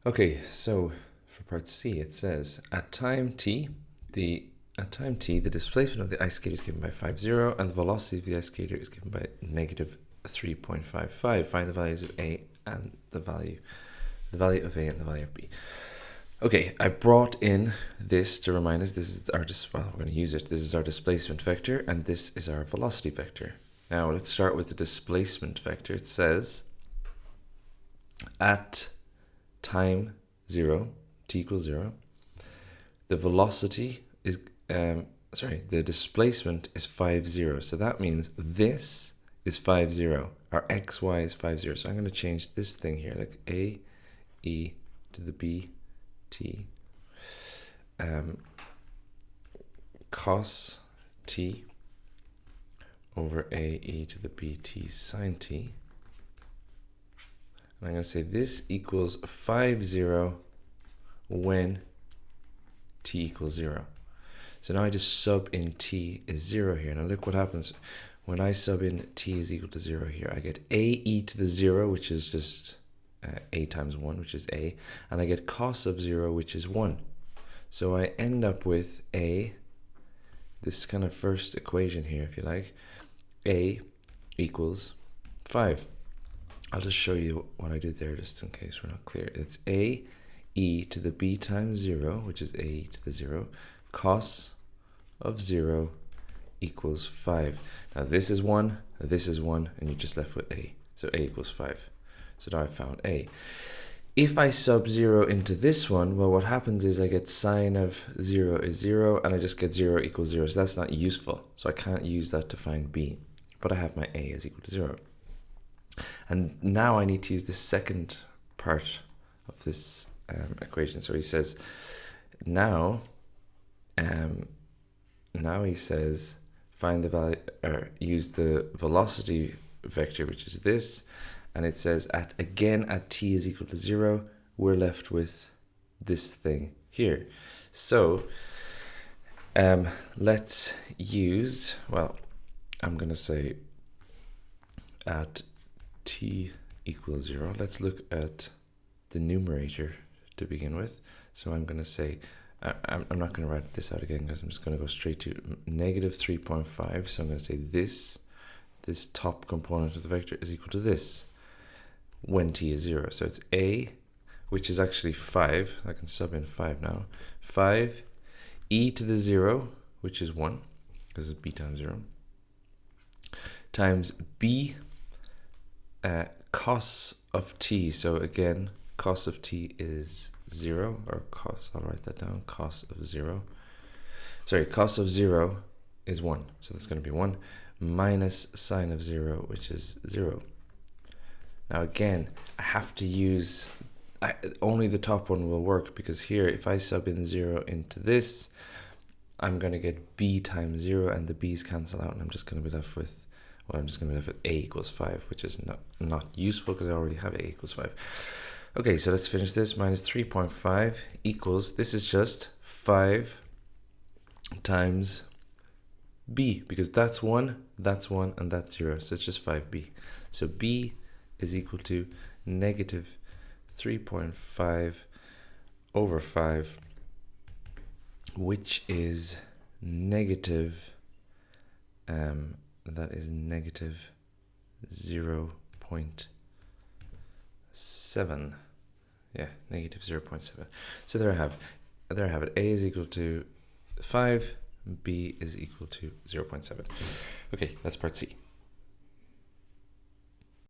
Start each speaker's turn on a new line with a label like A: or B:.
A: Okay, so for part C, it says at time t, the displacement of the ice skater is given by 5,0, and the velocity of the ice skater is given by negative 3.55. Find the values of A and the value of A and the value of B. Okay, I brought in this to remind us this is our we're going to use it. This is our displacement vector, and this is our velocity vector. Now let's start with the displacement vector. It says at time 0, t equals 0, the velocity is the displacement is 5,0. So that means this is 5,0. Our xy is 5,0. So I'm going to change this thing here, like a e to the b t cos t over a e to the b t sine t. And I'm going to say this equals 5,0 when t equals 0. So now I just sub in t is 0 here. Now look what happens when I sub in t is equal to 0 here. I get a e to the 0, which is just a times 1, which is a, and I get cos of 0, which is 1. So I end up with this kind of first equation here, if you like, a equals 5. I'll just show you what I did there just in case we're not clear. It's a e to the b times 0, which is a e to the 0, cos of 0 equals 5. Now this is 1, and you're just left with a. So a equals 5. So now I found a. If I sub 0 into this one, well, what happens is I get sine of 0 is 0, and I just get 0 equals 0. So that's not useful. So I can't use that to find b. But I have my a is equal to 0. And now I need to use the second part of this equation. So he says, now he says, find the value, or use the velocity vector, which is this. And it says at t is equal to 0, we're left with this thing here. So let's use, well, I'm going to say at t equals 0. Let's look at the numerator to begin with. So I'm going to say, I'm not going to write this out again because I'm just going to go straight to negative 3.5. So I'm going to say this top component of the vector is equal to this when t is 0. So it's a, which is actually 5. I can sub in 5 now. 5 e to the 0, which is 1, because it's b times 0, times b cos of t. So again, cos of t is 0, or cos, I'll write that down, cos of 0. Sorry, cos of 0 is 1. So that's going to be 1 minus sine of 0, which is 0. Now again, I have to use, only the top one will work, because here, if I sub in 0 into this, I'm going to get b times 0, and the b's cancel out, and I'm just going to be left with, well, I'm just going to be left with a equals 5, which is not useful because I already have a equals 5. Okay, so let's finish this. Minus 3.5 equals, this is just 5 times b, because that's 1, and that's 0. So it's just 5b. So b is equal to negative 3.5 over 5, which is negative, that is negative 0.7. Yeah, negative 0.7. So there I have it. A is equal to 5, B is equal to 0.7. Okay, that's part C.